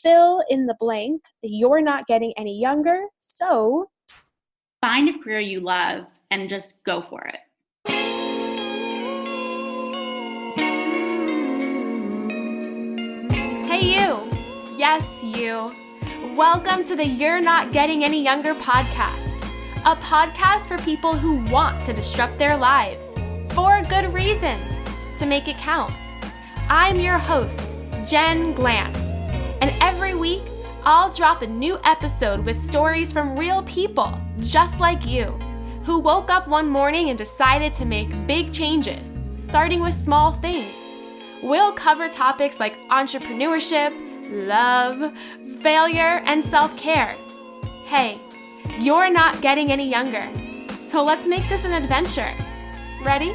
fill in the blank. You're not getting any younger, so find a career you love and just go for it. Hey you! Yes, you! Welcome to the You're Not Getting Any Younger podcast, a podcast for people who want to disrupt their lives for a good reason, to make it count. I'm your host, Jen Glantz, and every week I'll drop a new episode with stories from real people just like you, who woke up one morning and decided to make big changes, starting with small things. We'll cover topics like entrepreneurship, love, failure, and self-care. Hey, you're not getting any younger, so let's make this an adventure. Ready?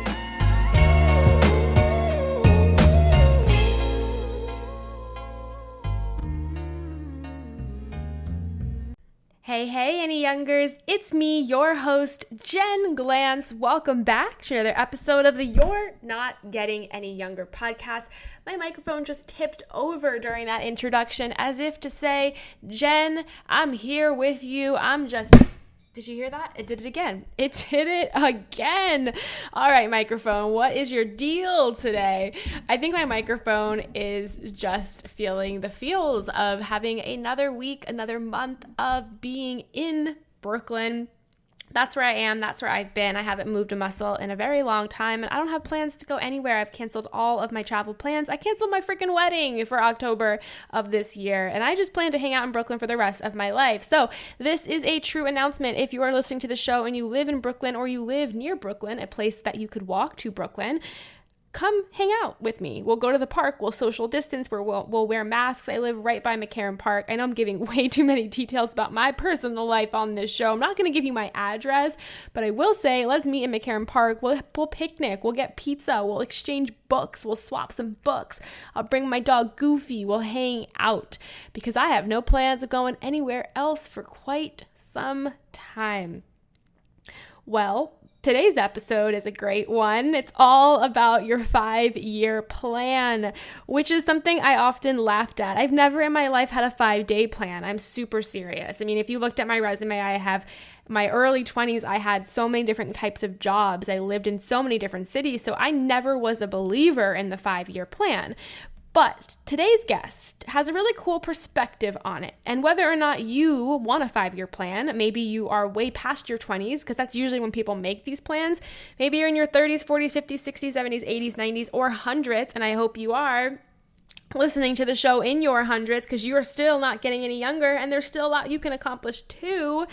Hey, any youngers, it's me, your host, Jen Glantz. Welcome back to another episode of the You're Not Getting Any Younger podcast. My microphone just tipped over during that introduction as if to say, Jen, I'm here with you. Did you hear that? It did it again. It did it again. All right, microphone, what is your deal today? I think my microphone is just feeling the feels of having another week, another month of being in Brooklyn. That's where I am. That's where I've been. I haven't moved a muscle in a very long time, and I don't have plans to go anywhere. I've canceled all of my travel plans. I canceled my freaking wedding for October of this year, and I just plan to hang out in Brooklyn for the rest of my life. So this is a true announcement. If you are listening to the show and you live in Brooklyn or you live near Brooklyn, a place that you could walk to Brooklyn, come hang out with me. We'll go to the park. We'll social distance. We'll wear masks. I live right by McCarran Park. I know I'm giving way too many details about my personal life on this show. I'm not going to give you my address, but I will say let's meet in McCarran Park. We'll picnic. We'll get pizza. We'll exchange books. We'll swap some books. I'll bring my dog Goofy. We'll hang out because I have no plans of going anywhere else for quite some time. Well, today's episode is a great one. It's all about your 5-year plan, which is something I often laughed at. I've never in my life had a 5-day plan. I'm super serious. I mean, if you looked at my resume, I have my early 20s, I had so many different types of jobs. I lived in so many different cities, so I never was a believer in the 5-year plan. But today's guest has a really cool perspective on it. And whether or not you want a 5-year plan, maybe you are way past your 20s, because that's usually when people make these plans. Maybe you're in your 30s, 40s, 50s, 60s, 70s, 80s, 90s, or hundreds. And I hope you are listening to the show in your hundreds, because you are still not getting any younger, and there's still a lot you can accomplish too.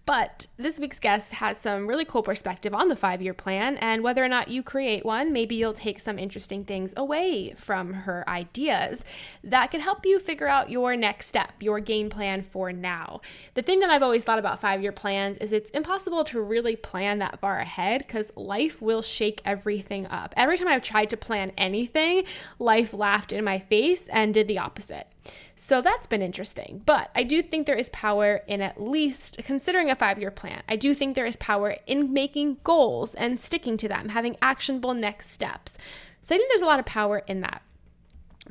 But this week's guest has some really cool perspective on the 5-year plan, and whether or not you create one, maybe you'll take some interesting things away from her ideas that can help you figure out your next step, your game plan for now. The thing that I've always thought about 5-year plans is it's impossible to really plan that far ahead because life will shake everything up. Every time I've tried to plan anything, life laughed in my face and did the opposite. So that's been interesting, but I do think there is power in at least considering a 5-year plan. I do think there is power in making goals and sticking to them, having actionable next steps. So I think there's a lot of power in that.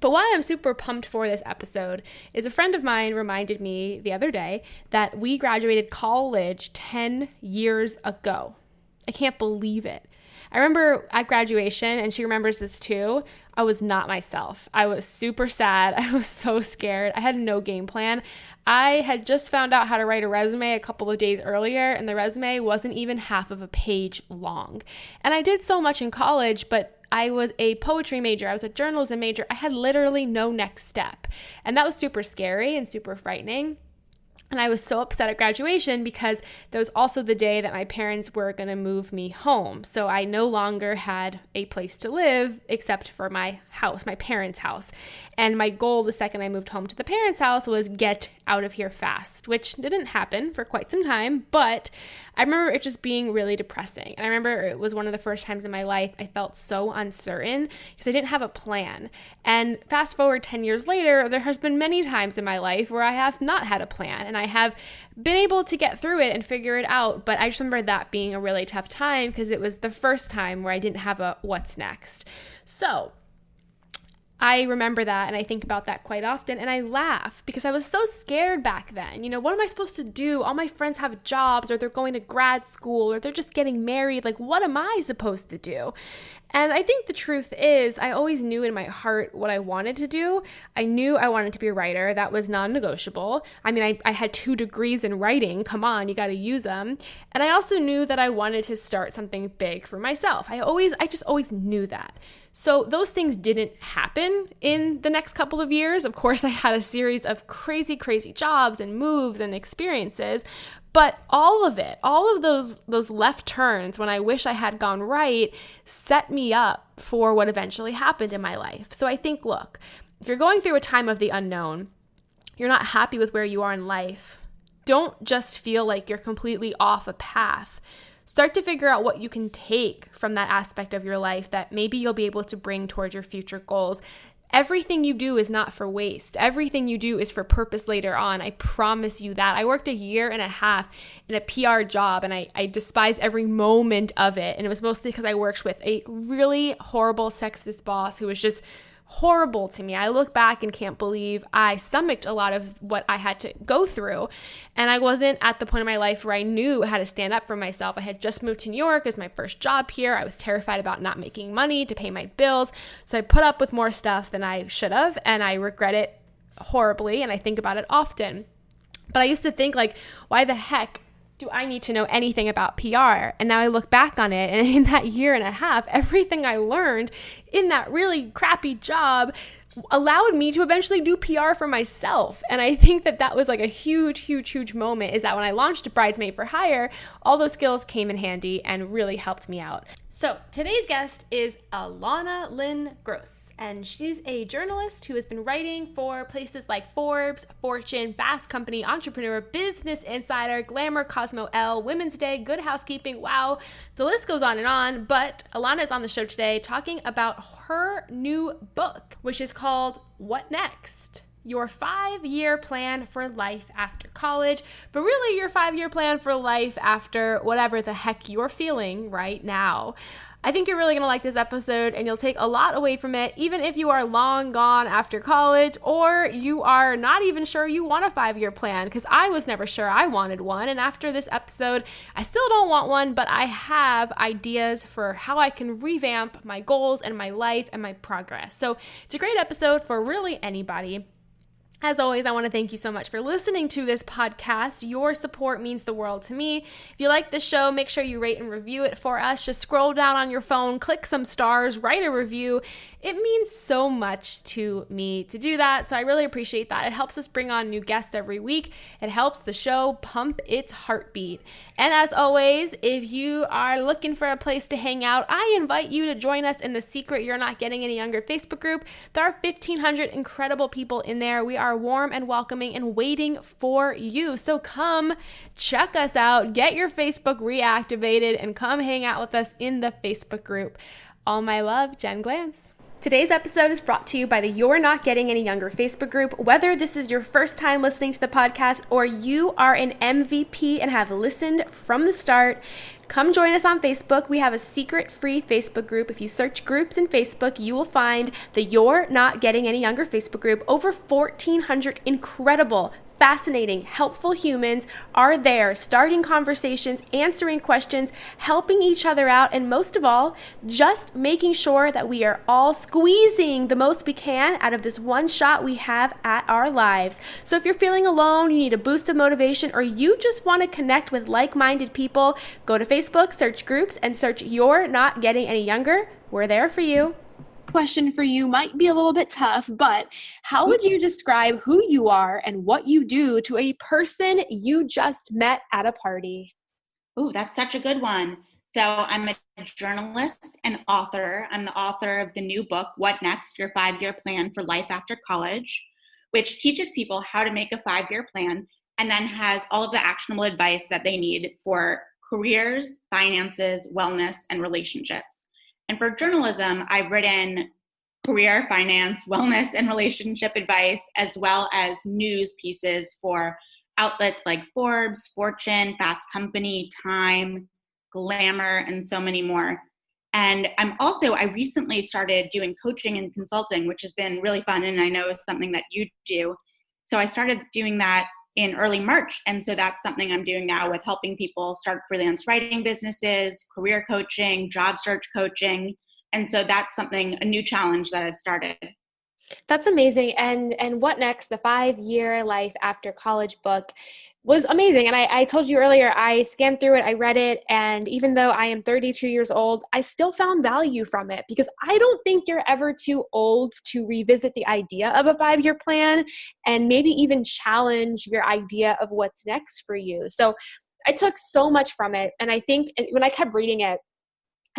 But why I'm super pumped for this episode is a friend of mine reminded me the other day that we graduated college 10 years ago. I can't believe it. I remember at graduation, and she remembers this too, I was not myself. I was super sad. I was so scared. I had no game plan. I had just found out how to write a resume a couple of days earlier, and the resume wasn't even half of a page long. And I did so much in college, but I was a poetry major. I was a journalism major. I had literally no next step. And that was super scary and super frightening. And I was so upset at graduation because that was also the day that my parents were going to move me home. So I no longer had a place to live except for my house, my parents' house. And my goal the second I moved home to the parents' house was get out of here fast, which didn't happen for quite some time. But I remember it just being really depressing. And I remember it was one of the first times in my life I felt so uncertain because I didn't have a plan. And fast forward 10 years later, there has been many times in my life where I have not had a plan. And I have been able to get through it and figure it out. But I just remember that being a really tough time because it was the first time where I didn't have a what's next. So I remember that and I think about that quite often, and I laugh because I was so scared back then. What am I supposed to do? All my friends have jobs, or they're going to grad school, or they're just getting married. Like, what am I supposed to do? And I think the truth is, I always knew in my heart what I wanted to do. I knew I wanted to be a writer. That was non-negotiable. I mean, I had 2 degrees in writing. Come on, you got to use them. And I also knew that I wanted to start something big for myself. I just always knew that. So those things didn't happen in the next couple of years. Of course, I had a series of crazy, crazy jobs and moves and experiences. But all of it, all of those left turns when I wish I had gone right, set me up for what eventually happened in my life. So I think, look, if you're going through a time of the unknown, you're not happy with where you are in life, don't just feel like you're completely off a path. Start to figure out what you can take from that aspect of your life that maybe you'll be able to bring towards your future goals. Everything you do is not for waste. Everything you do is for purpose later on. I promise you that. I worked 1.5 years in a PR job, and I despised every moment of it. And it was mostly because I worked with a really horrible sexist boss who was just horrible to me. I look back and can't believe I stomached a lot of what I had to go through. And I wasn't at the point in my life where I knew how to stand up for myself. I had just moved to New York. It was my first job here. I was terrified about not making money to pay my bills. So I put up with more stuff than I should have, and I regret it horribly, and I think about it often. But I used to think, like, why the heck do I need to know anything about PR? And now I look back on it, and in that 1.5 years, everything I learned in that really crappy job allowed me to eventually do PR for myself. And I think that was like a huge, huge, huge moment, is that when I launched Bridesmaid for Hire, all those skills came in handy and really helped me out. So today's guest is Elana Gross, and she's a journalist who has been writing for places like Forbes, Fortune, Fast Company, Entrepreneur, Business Insider, Glamour, Cosmo Elle, Women's Day, Good Housekeeping. Wow, the list goes on. But Elana is on the show today talking about her new book, which is called What Next? Your 5-year plan for life after college, but really your 5-year plan for life after whatever the heck you're feeling right now. I think you're really going to like this episode, and you'll take a lot away from it, even if you are long gone after college, or you are not even sure you want a 5-year plan, because I was never sure I wanted one. And after this episode, I still don't want one, but I have ideas for how I can revamp my goals and my life and my progress. So it's a great episode for really anybody. As always, I want to thank you so much for listening to this podcast. Your support means the world to me. If you like this show, make sure you rate and review it for us. Just scroll down on your phone, click some stars, write a review. It means so much to me to do that, so I really appreciate that. It helps us bring on new guests every week. It helps the show pump its heartbeat. And as always, if you are looking for a place to hang out, I invite you to join us in the secret You're Not Getting Any Younger Facebook group. There are 1,500 incredible people in there. We are warm and welcoming and waiting for you. So come check us out, get your Facebook reactivated, and come hang out with us in the Facebook group. All my love, Jen Glantz. Today's episode is brought to you by the You're Not Getting Any Younger Facebook group. Whether this is your first time listening to the podcast or you are an MVP and have listened from the start, come join us on Facebook. We have a secret free Facebook group. If you search groups in Facebook, you will find the You're Not Getting Any Younger Facebook group. Over 1,400 incredible, fascinating, helpful humans are there, starting conversations, answering questions, helping each other out, and most of all, just making sure that we are all squeezing the most we can out of this one shot we have at our lives. So if you're feeling alone, you need a boost of motivation, or you just want to connect with like-minded people, go to Facebook, search groups, and search You're Not Getting Any Younger. We're there for you. Question for you might be a little bit tough, but how would you describe who you are and what you do to a person you just met at a party? Oh, that's such a good one. So I'm a journalist and author. I'm the author of the new book, What Next? Your 5-year plan for life after college, which teaches people how to make a 5-year plan and then has all of the actionable advice that they need for careers, finances, wellness, and relationships. And for journalism, I've written career, finance, wellness, and relationship advice, as well as news pieces for outlets like Forbes, Fortune, Fast Company, Time, Glamour, and so many more. And I recently started doing coaching and consulting, which has been really fun. And I know is something that you do. So I started doing that in early March. And so that's something I'm doing now with helping people start freelance writing businesses, career coaching, job search coaching. And so that's a new challenge that I've started. That's amazing. And What Next, the 5-year life after college book was amazing. And I told you earlier, I scanned through it, I read it, and even though I am 32 years old, I still found value from it because I don't think you're ever too old to revisit the idea of a 5-year plan and maybe even challenge your idea of what's next for you. So I took so much from it. And I think when I kept reading it,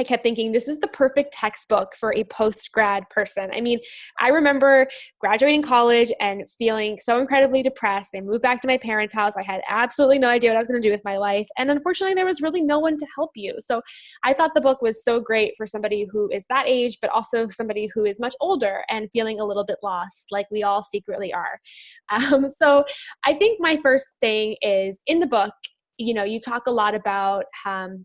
I kept thinking, this is the perfect textbook for a post-grad person. I mean, I remember graduating college and feeling so incredibly depressed. I moved back to my parents' house. I had absolutely no idea what I was going to do with my life. And unfortunately, there was really no one to help you. So I thought the book was so great for somebody who is that age, but also somebody who is much older and feeling a little bit lost, like we all secretly are. So I think my first thing is in the book, you talk a lot about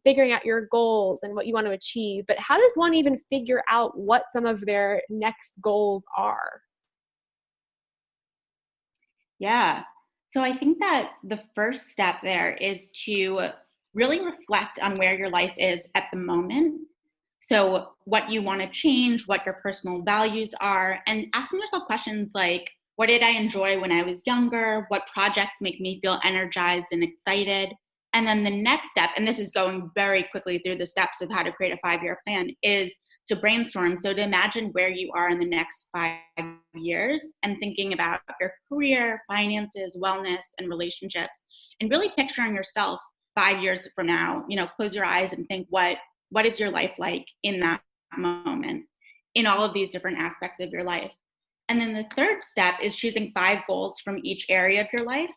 figuring out your goals and what you want to achieve, but how does one even figure out what some of their next goals are? Yeah. So I think that the first step there is to really reflect on where your life is at the moment. So what you want to change, what your personal values are, and asking yourself questions like, what did I enjoy when I was younger? What projects make me feel energized and excited? And then the next step, and this is going very quickly through the steps of how to create a 5-year plan, is to brainstorm. So to imagine where you are in the next 5 years and thinking about your career, finances, wellness, and relationships, and really picturing yourself 5 years from now. Close your eyes and think, what is your life like in that moment, in all of these different aspects of your life. And then the third step is choosing 5 goals from each area of your life.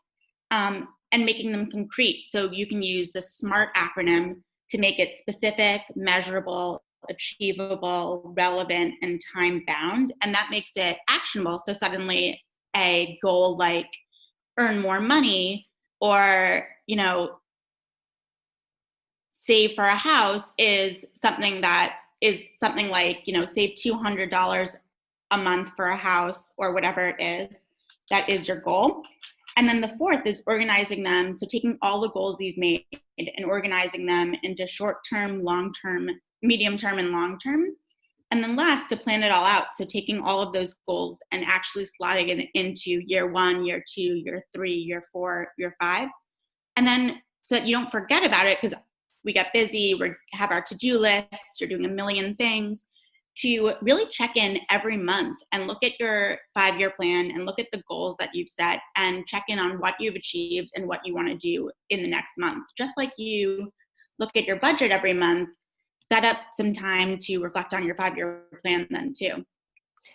And making them concrete. So you can use the SMART acronym to make it specific, measurable, achievable, relevant, and time-bound. And that makes it actionable. So suddenly a goal like earn more money or, save for a house is something like, save $200 a month for a house or whatever it is. That is your goal. And then the fourth is organizing them. So taking all the goals you've made and organizing them into short-term, long-term, medium-term, and long-term. And then last, to plan it all out. So taking all of those goals and actually slotting it into year 1, year 2, year 3, year 4, year 5. And then so that you don't forget about it, because we get busy, we have our to-do lists, you're doing a million things, to really check in every month and look at your 5-year plan and look at the goals that you've set and check in on what you've achieved and what you want to do in the next month. Just like you look at your budget every month, set up some time to reflect on your 5-year plan then too.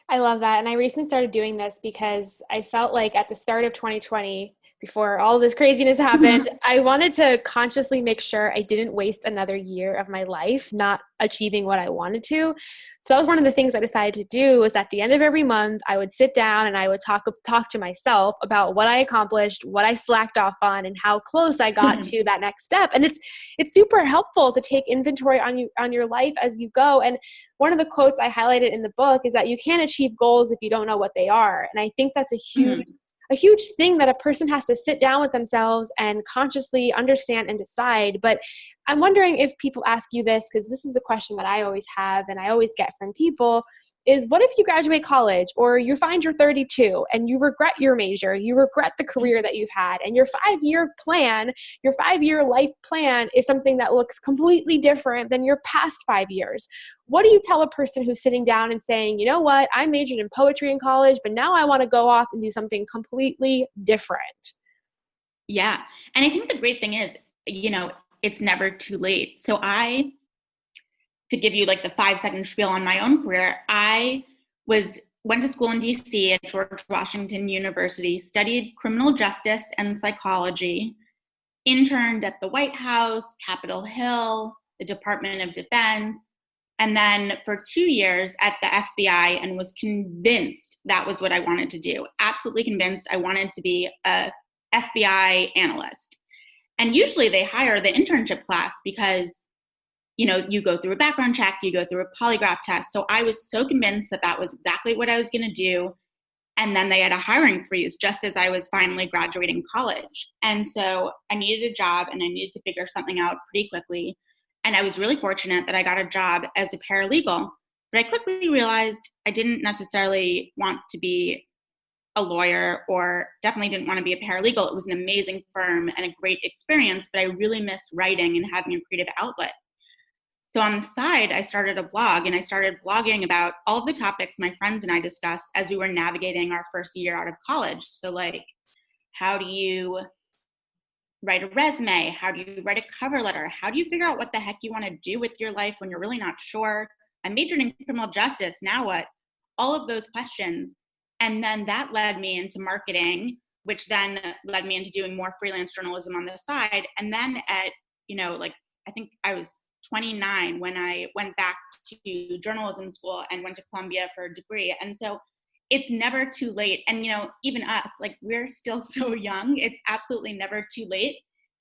I love that. And I recently started doing this because I felt like at the start of 2020, before all this craziness happened, I wanted to consciously make sure I didn't waste another year of my life not achieving what I wanted to. So that was one of the things I decided to do, was at the end of every month, I would sit down and I would talk to myself about what I accomplished, what I slacked off on, and how close I got to that next step. And it's super helpful to take inventory on your life as you go. And one of the quotes I highlighted in the book is that you can't achieve goals if you don't know what they are. And I think that's a huge thing that a person has to sit down with themselves and consciously understand and decide. But I'm wondering if people ask you this, because this is a question that I always have and I always get from people, is what if you graduate college or you find you're 32 and you regret your major, you regret the career that you've had, and your 5-year plan, your 5-year life plan is something that looks completely different than your past 5 years. What do you tell a person who's sitting down and saying, you know what, I majored in poetry in college, but now I want to go off and do something completely different? Yeah. And I think the great thing is, it's never too late. So to give you like the 5-second spiel on my own career, I went to school in DC at George Washington University, studied criminal justice and psychology, interned at the White House, Capitol Hill, the Department of Defense, and then for 2 years at the FBI, and was convinced that was what I wanted to do. Absolutely convinced I wanted to be a FBI analyst. And usually they hire the internship class because, you go through a background check, you go through a polygraph test. So I was so convinced that that was exactly what I was going to do. And then they had a hiring freeze just as I was finally graduating college. And so I needed a job and I needed to figure something out pretty quickly. And I was really fortunate that I got a job as a paralegal. But I quickly realized I didn't necessarily want to be a lawyer, or definitely didn't want to be a paralegal. It was an amazing firm and a great experience, but I really missed writing and having a creative outlet. So on the side, I started a blog, and I started blogging about all of the topics my friends and I discussed as we were navigating our first year out of college. So like, how do you write a resume? How do you write a cover letter? How do you figure out what the heck you want to do with your life when you're really not sure? I majored in criminal justice. Now what? All of those questions. And then that led me into marketing, which then led me into doing more freelance journalism on the side. And then at, I think I was 29 when I went back to journalism school and went to Columbia for a degree. And so it's never too late. And, even us, like, we're still so young. It's absolutely never too late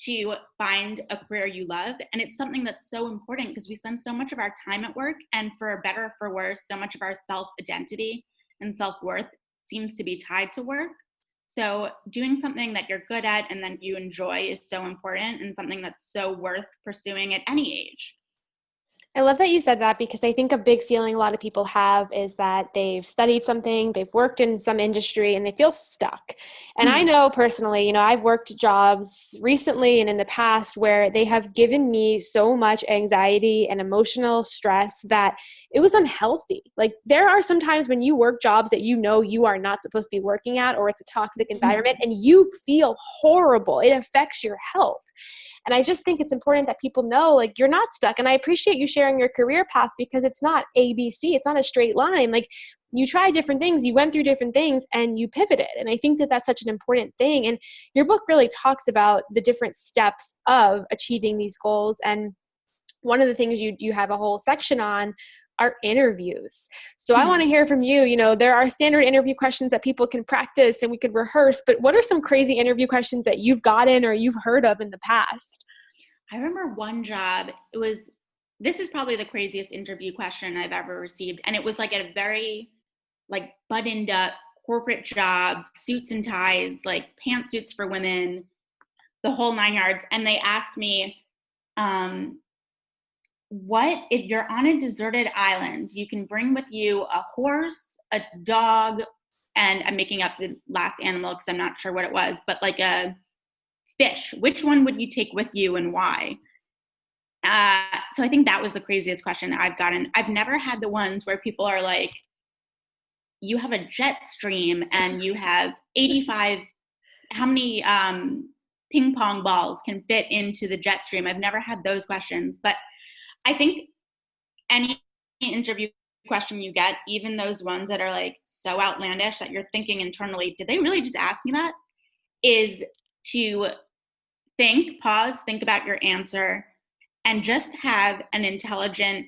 to find a career you love. And it's something that's so important because we spend so much of our time at work, and for better or for worse, so much of our self-identity and self-worth seems to be tied to work. So doing something that you're good at and that you enjoy is so important, and something that's so worth pursuing at any age. I love that you said that, because I think a big feeling a lot of people have is that they've studied something, they've worked in some industry, and they feel stuck. And I know personally, I've worked jobs recently and in the past where they have given me so much anxiety and emotional stress that it was unhealthy. Like, there are some times when you work jobs that you are not supposed to be working at, or it's a toxic environment, and you feel horrible. It affects your health. And I just think it's important that people know, like, you're not stuck. And I appreciate you sharing your career path, because it's not ABC. It's not a straight line. Like, you try different things, you went through different things, and you pivoted. And I think that that's such an important thing. And your book really talks about the different steps of achieving these goals. And one of the things you have a whole section on are interviews. So I want to hear from you. There are standard interview questions that people can practice and we could rehearse, but what are some crazy interview questions that you've gotten or you've heard of in the past? I remember one job, this is probably the craziest interview question I've ever received. And it was like a very buttoned up corporate job, suits and ties, like pantsuits for women, the whole 9 yards. And they asked me, what if you're on a deserted island, you can bring with you a horse, a dog, and I'm making up the last animal because I'm not sure what it was, but like a fish. Which one would you take with you and why? So I think that was the craziest question I've gotten. I've never had the ones where people are like, you have a jet stream and you have 85, how many ping pong balls can fit into the jet stream? I've never had those questions, but I think any interview question you get, even those ones that are like so outlandish that you're thinking internally, did they really just ask me that? Is to pause, think about your answer, and just have an intelligent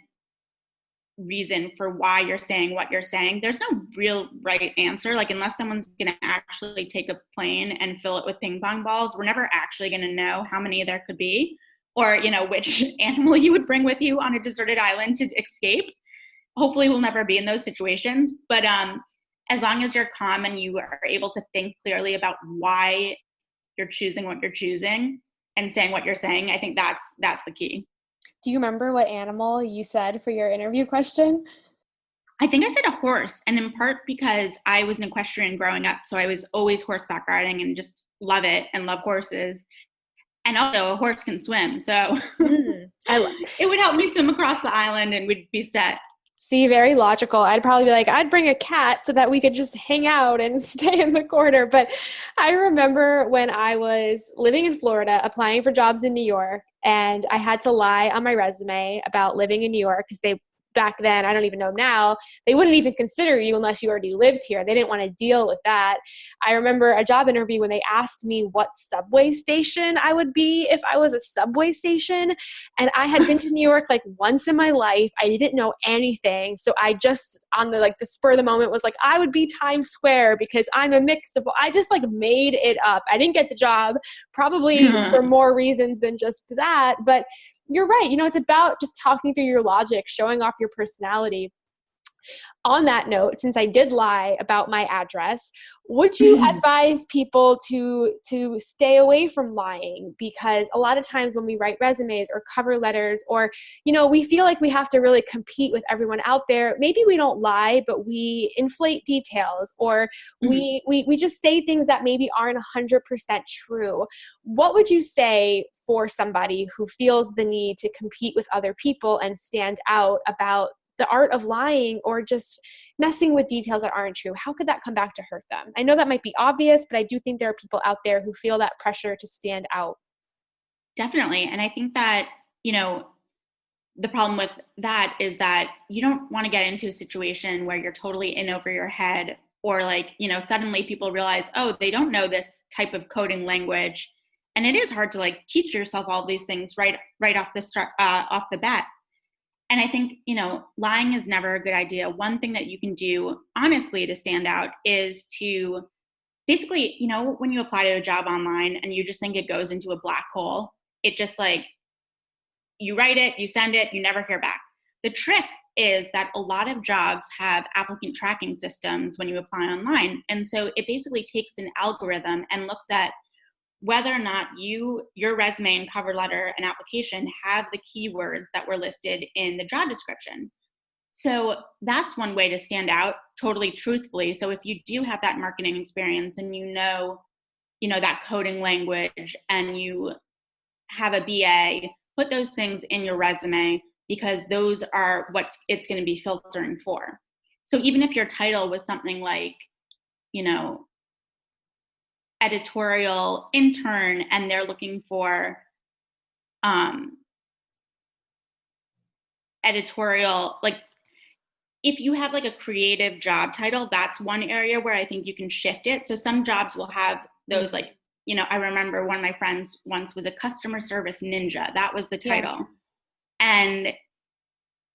reason for why you're saying what you're saying. There's no real right answer. Like, unless someone's going to actually take a plane and fill it with ping pong balls, we're never actually going to know how many there could be, or, which animal you would bring with you on a deserted island to escape. Hopefully we'll never be in those situations. But as long as you're calm and you are able to think clearly about why you're choosing what you're choosing and saying what you're saying, I think that's the key. Do you remember what animal you said for your interview question? I think I said a horse, and in part because I was an equestrian growing up. So I was always horseback riding and just love it and love horses. And also a horse can swim. So it would help me swim across the island and we'd be set. See, very logical. I'd probably be like, I'd bring a cat so that we could just hang out and stay in the corner. But I remember when I was living in Florida, applying for jobs in New York, and I had to lie on my resume about living in New York because back then, I don't even know now, they wouldn't even consider you unless you already lived here. They didn't want to deal with that. I remember a job interview when they asked me what subway station I would be if I was a subway station. And I had been to New York like once in my life. I didn't know anything. So I just, on the spur of the moment, was like, I would be Times Square because I'm a mix of, I just made it up. I didn't get the job, probably for more reasons than just that. But you're right. It's about just talking through your logic, showing off your personality. On that note, since I did lie about my address, would you advise people to stay away from lying? Because a lot of times when we write resumes or cover letters, or we feel like we have to really compete with everyone out there, maybe we don't lie, but we inflate details, or we just say things that maybe aren't 100% true. What would you say for somebody who feels the need to compete with other people and stand out about the art of lying, or just messing with details that aren't true? How could that come back to hurt them? I know that might be obvious, but I do think there are people out there who feel that pressure to stand out. Definitely. And I think that, the problem with that is that you don't want to get into a situation where you're totally in over your head, or suddenly people realize, oh, they don't know this type of coding language. And it is hard to teach yourself all these things right off the bat. And I think, lying is never a good idea. One thing that you can do, honestly, to stand out is to basically, when you apply to a job online and you just think it goes into a black hole, it just you write it, you send it, you never hear back. The trick is that a lot of jobs have applicant tracking systems when you apply online. And so it basically takes an algorithm and looks at whether or not your resume and cover letter and application have the keywords that were listed in the job description. So that's one way to stand out totally truthfully. So if you do have that marketing experience and that coding language, and you have a BA, put those things in your resume, because those are what it's going to be filtering for. So even if your title was something like, editorial intern, and they're looking for editorial, if you have a creative job title, that's one area where I think you can shift it. So some jobs will have those, I remember one of my friends once was a customer service ninja. That was the title. Yeah. And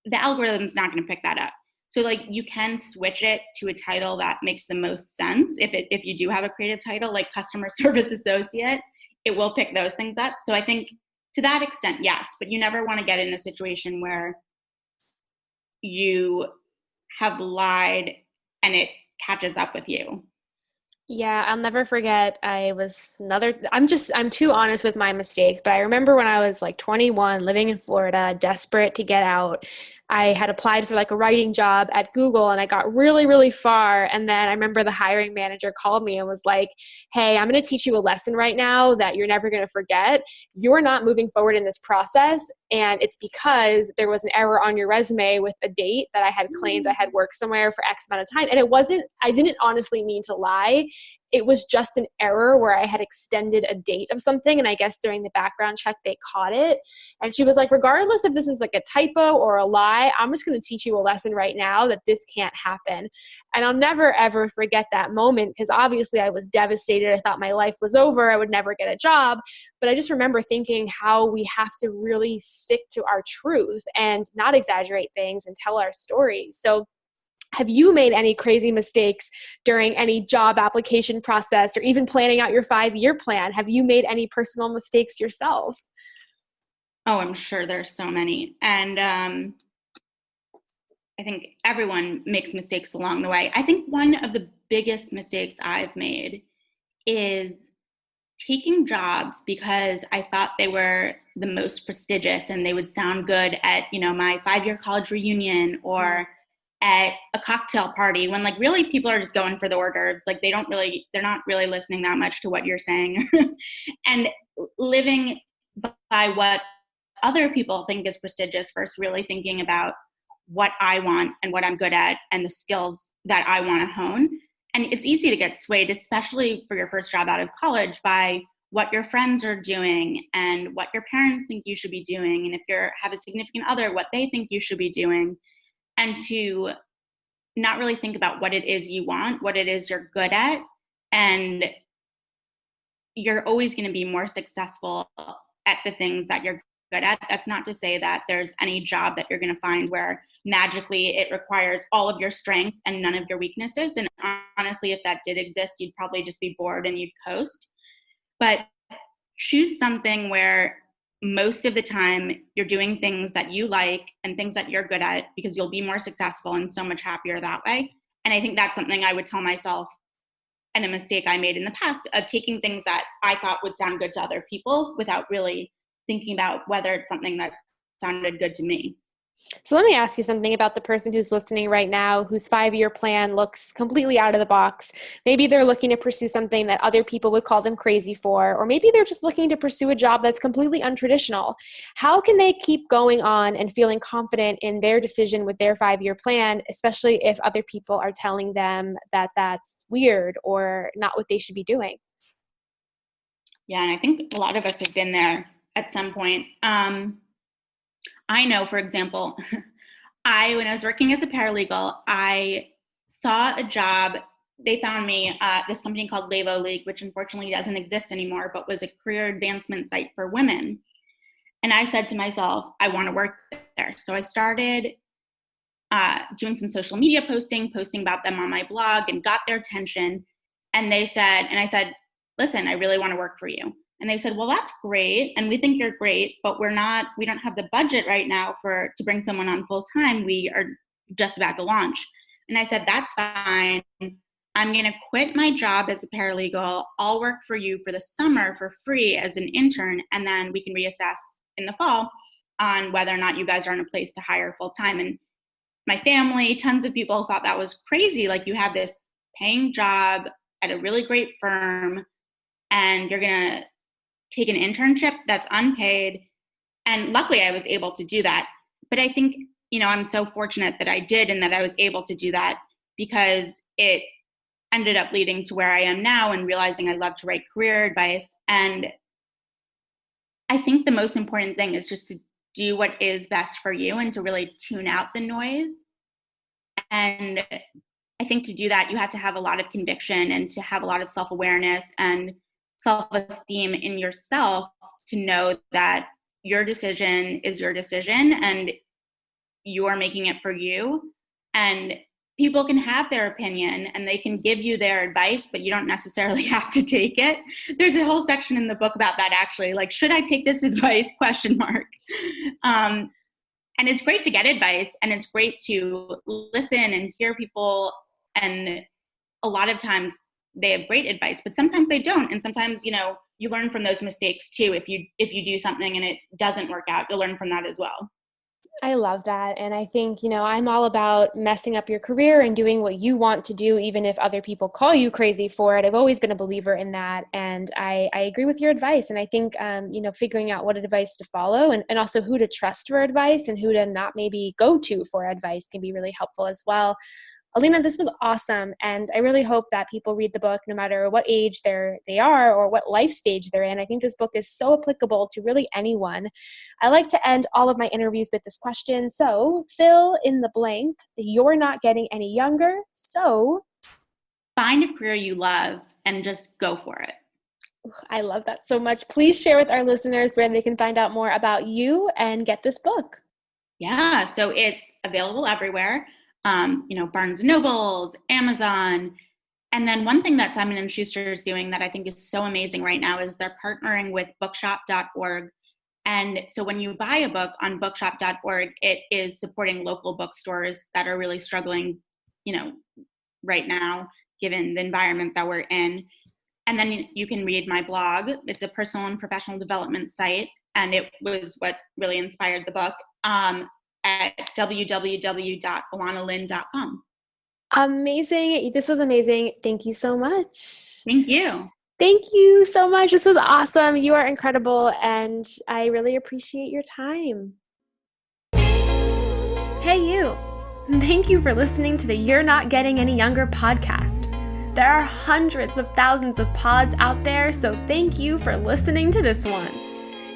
the algorithm's not going to pick that up. So you can switch it to a title that makes the most sense. If you do have a creative title, like customer service associate, it will pick those things up. So I think to that extent, yes, but you never want to get in a situation where you have lied and it catches up with you. Yeah, I'll never forget. I'm too honest with my mistakes, but I remember when I was 21, living in Florida, desperate to get out. I had applied for a writing job at Google, and I got really, really far. And then I remember the hiring manager called me and was like, hey, I'm going to teach you a lesson right now that you're never going to forget. You're not moving forward in this process. And it's because there was an error on your resume with a date that I had claimed I had worked somewhere for X amount of time. And I didn't honestly mean to lie. It was just an error where I had extended a date of something. And I guess during the background check, they caught it. And she was like, regardless if this is a typo or a lie, I'm just going to teach you a lesson right now that this can't happen. And I'll never, ever forget that moment, because obviously I was devastated. I thought my life was over. I would never get a job. But I just remember thinking how we have to really stick to our truth and not exaggerate things and tell our stories. So have you made any crazy mistakes during any job application process, or even planning out your 5-year plan? Have you made any personal mistakes yourself? Oh, I'm sure there's so many. And I think everyone makes mistakes along the way. I think one of the biggest mistakes I've made is taking jobs because I thought they were the most prestigious and they would sound good at, my 5-year college reunion, or at a cocktail party, when really people are just going for the hors d'oeuvres. They're not really listening that much to what you're saying. And living by what other people think is prestigious versus really thinking about what I want and what I'm good at and the skills that I want to hone. And it's easy to get swayed, especially for your first job out of college, by what your friends are doing and what your parents think you should be doing. And if you have a significant other, what they think you should be doing. And to not really think about what it is you want, what it is you're good at. And you're always going to be more successful at the things that you're good at. That's not to say that there's any job that you're going to find where magically it requires all of your strengths and none of your weaknesses. And honestly, if that did exist, you'd probably just be bored and you'd coast. But choose something where most of the time you're doing things that you like and things that you're good at, because you'll be more successful and so much happier that way. And I think that's something I would tell myself, and a mistake I made in the past, of taking things that I thought would sound good to other people without really thinking about whether it's something that sounded good to me. So let me ask you something about the person who's listening right now, whose 5-year plan looks completely out of the box. Maybe they're looking to pursue something that other people would call them crazy for, or maybe they're just looking to pursue a job that's completely untraditional. How can they keep going on and feeling confident in their decision with their 5-year plan, especially if other people are telling them that that's weird or not what they should be doing? Yeah, and I think a lot of us have been there at some point. I know, for example, when I was working as a paralegal, I saw a job. They found me this company called Levo League, which unfortunately doesn't exist anymore, but was a career advancement site for women. And I said to myself, I want to work there. So I started doing some social media posting about them on my blog, and got their attention. And I said, listen, I really want to work for you. And they said, well, that's great, and we think you're great, but we don't have the budget right now to bring someone on full time. We are just about to launch. And I said, that's fine. I'm going to quit my job as a paralegal. I'll work for you for the summer for free as an intern, and then we can reassess in the fall on whether or not you guys are in a place to hire full time. And my family, tons of people thought that was crazy. Like, you have this paying job at a really great firm, and you're going to take an internship that's unpaid. And luckily I was able to do that. But I think, I'm so fortunate that I did, and that I was able to do that, because it ended up leading to where I am now and realizing I love to write career advice. And I think the most important thing is just to do what is best for you and to really tune out the noise. And I think to do that, you have to have a lot of conviction and to have a lot of self-awareness and self-esteem in yourself to know that your decision is your decision and you're making it for you. And people can have their opinion and they can give you their advice, but you don't necessarily have to take it. There's a whole section in the book about that, actually, like, should I take this advice? ? And it's great to get advice, and it's great to listen and hear people. And a lot of times they have great advice, but sometimes they don't. And sometimes, you learn from those mistakes too. If you do something and it doesn't work out, you'll learn from that as well. I love that. And I think, I'm all about messing up your career and doing what you want to do, even if other people call you crazy for it. I've always been a believer in that. And I agree with your advice. And I think, figuring out what advice to follow and also who to trust for advice and who to not maybe go to for advice can be really helpful as well. Elana, this was awesome. And I really hope that people read the book no matter what age they are or what life stage they're in. I think this book is so applicable to really anyone. I like to end all of my interviews with this question. So fill in the blank. You're not getting any younger. So find a career you love and just go for it. I love that so much. Please share with our listeners where they can find out more about you and get this book. Yeah, so it's available everywhere. Barnes & Nobles, Amazon. And then one thing that Simon & Schuster is doing that I think is so amazing right now is they're partnering with bookshop.org. And so when you buy a book on bookshop.org, it is supporting local bookstores that are really struggling, right now, given the environment that we're in. And then you can read my blog. It's a personal and professional development site. And it was what really inspired the book. At www.elanalynn.com. Amazing. This was amazing. Thank you so much. Thank you. Thank you so much. This was awesome. You are incredible, and I really appreciate your time. Hey, you. Thank you for listening to the You're Not Getting Any Younger podcast. There are hundreds of thousands of pods out there, so thank you for listening to this one.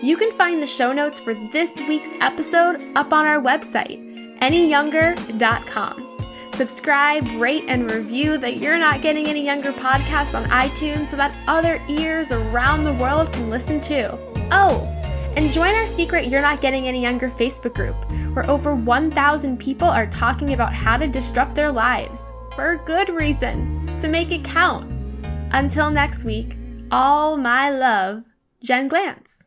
You can find the show notes for this week's episode up on our website, anyyounger.com. Subscribe, rate, and review the You're Not Getting Any Younger podcast on iTunes so that other ears around the world can listen too. Oh, and join our secret You're Not Getting Any Younger Facebook group, where over 1,000 people are talking about how to disrupt their lives, for a good reason, to make it count. Until next week, all my love, Jen Glantz.